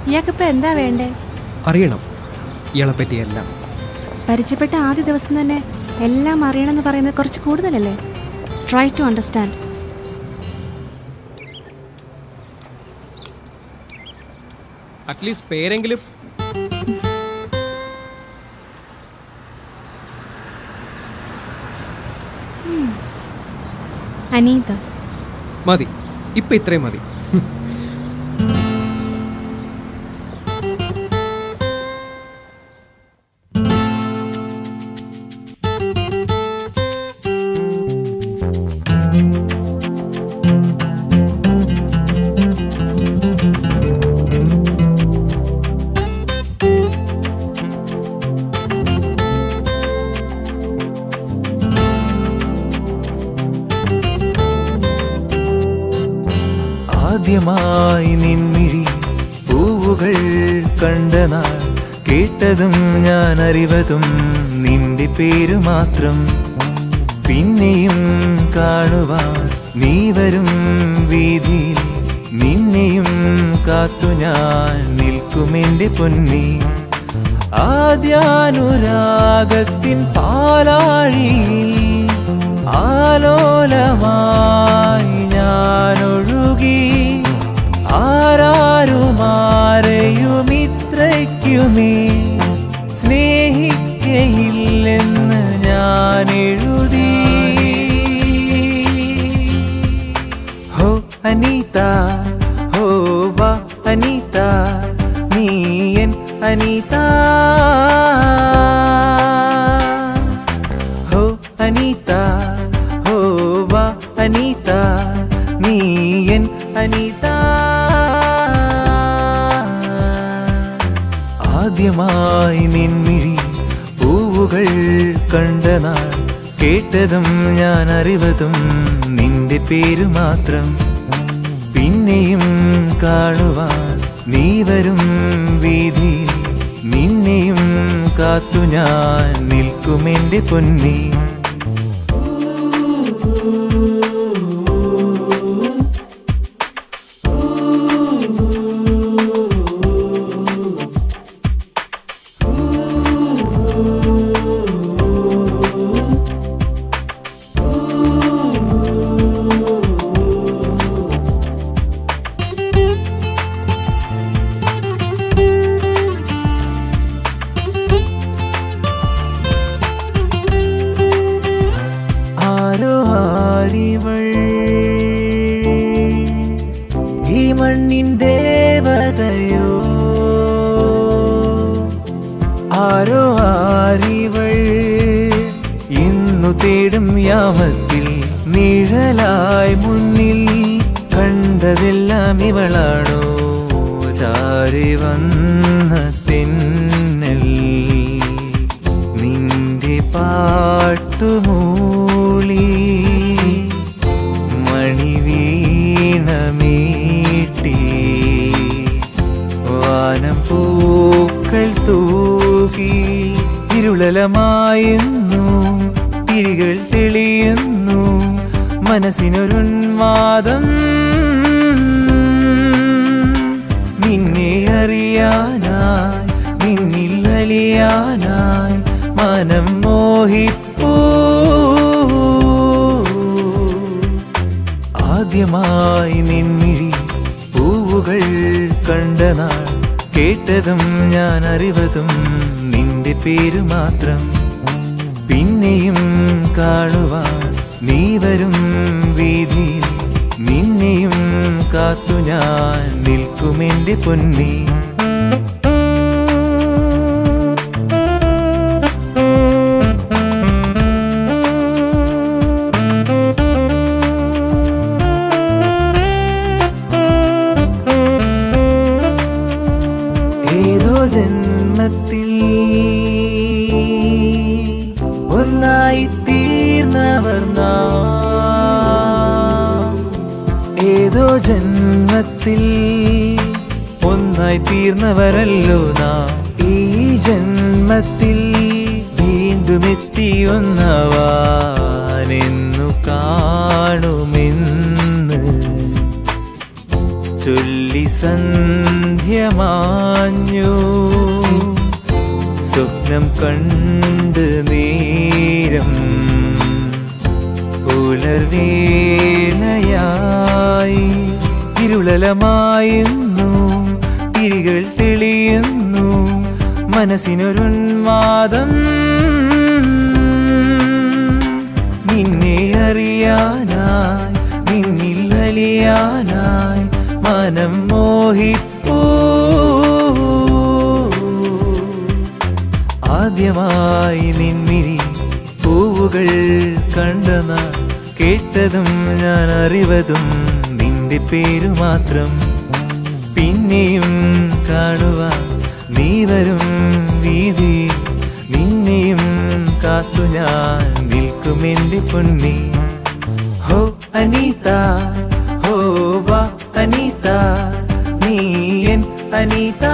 ഇയാൾക്കിപ്പോ എന്താ വേണ്ടേ? അറിയണം ഇയാളെ പറ്റി എല്ലാം. പരിചയപ്പെട്ട ആദ്യ ദിവസം തന്നെ എല്ലാം അറിയണമെന്ന് പറയുന്നത് കുറച്ച് കൂടുതലല്ലേ? Try to understand. അറ്റ്ലീസ്റ്റ് പേരെങ്കിലും. അനീത. മതി, ഇപ്പൊ ഇത്രയും മതി. ആദ്യമായി നിൻമിഴി പൂവുകൾ കണ്ട നാൾ കേട്ടതും ഞാൻ അറിവതും നിന്റെ പേരു മാത്രം. പിന്നെയും കാണുവാൻ നീ വരും വീതിയിൽ നിന്നെയും കാത്തു ഞാൻ നിൽക്കുമെന്റെ പൊന്നി. ആദ്യാനുരാഗത്തിൻ പാലാഴിയിൽ ആലോലമായി ഞാനൊഴുകി. ആരാരുമാരെയും ഇത്രയ്ക്കുമേ സ്നേഹിക്കയില്ലെന്ന് ഞാൻ എഴുതി. ഹോ അനീത, ഹോ വാ അനീത, നീ എൻ അനീത. ഹോ അനീത, ഹോ വാ അനീത, നീ എൻ അനീത. ആദ്യമായി നിൻമിഴി പൂവുകൾ കണ്ട നാൾ കേട്ടതും ഞാൻ അറിവതും നിന്റെ പേരു മാത്രം. പിന്നെയും കാണുവാൻ നീ വരും വീതിയിൽ നിന്നെയും കാത്തു ഞാൻ നിൽക്കുമെന്റെ പൊന്നി. ഈ മണ്ണിൻ ദേവതയോ ആരോ ആരിവൾ ഇന്നു തേടും യാമത്തിൽ നിഴലായി മുന്നിൽ കണ്ടതെല്ലാം ഇവളാണോ? ചാരി വന്ന തെന്നൽ നിന്റെ പാട്ടുമൂളി മണിവീണമീട്ടി വാനം പൂക്കൾ തൂകി. ഇരുളലമായുന്നു തിരികൾ തെളിയുന്നു മനസ്സിനൊരുന്മാദം. നിന്നെ അറിയാനായി നിന്നിൽ അലിയാനായി മനം മോഹിപ്പൂ. ആദ്യമായി നിൻമിഴി പൂവുകൾ കണ്ട നാൾ കേട്ടതും ഞാൻ അറിവതും നിന്റെ പേരു മാത്രം. പിന്നെയും കാണുവാൻ നീ വരും വീതിയിൽ നിന്നെയും കാത്തു ഞാൻ നിൽക്കുമെന്റെ പൊന്നി. ഏതോ ജന്മത്തിൽ ഒന്നായി തീർന്നവർ നാം. ഏതോ ജന്മത്തിൽ ഒന്നായി തീർന്നവരല്ലോ നാം. ഈ ജന്മത്തിൽ വീണ്ടും വീണ്ടുമെത്തി ഒന്നവാനെന്നു കാണുമെന്ന് ചൊല്ലി സന്ധ്യമാഞ്ഞു. സ്വപ്നം കണ്ട് നേരം പുലർവേളയായി. ഇരുളലമായുന്നു, തിരികൾ തെളിയുന്നു, മനസ്സിനൊരുന്മാദം. നിന്നെ അറിയാനായി, നിന്നിൽ അലിയാനായി മനം മോഹിപ്പൂ. ആദ്യമായി നിൻമിഴി പൂവുകൾ കണ്ടന കേട്ടതും ഞാൻ അറിവതും നിന്റെ പേരു മാത്രം. പിന്നെയും കാണുവാൻ നീ വരും വീതിയിൽ നിന്നെയും കാത്തു ഞാൻ നിൽക്കുമെന്റെ പൊന്നി. ഹോ അനീത, ഹോ വാ അനീത, നീ എൻ അനീത.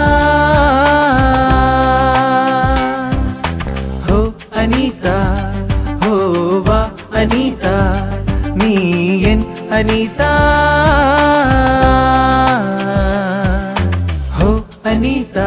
ഹോ അനീത, ഹോ വാ അനീത, നീ എൻ അനീത. ഹോ അനീത.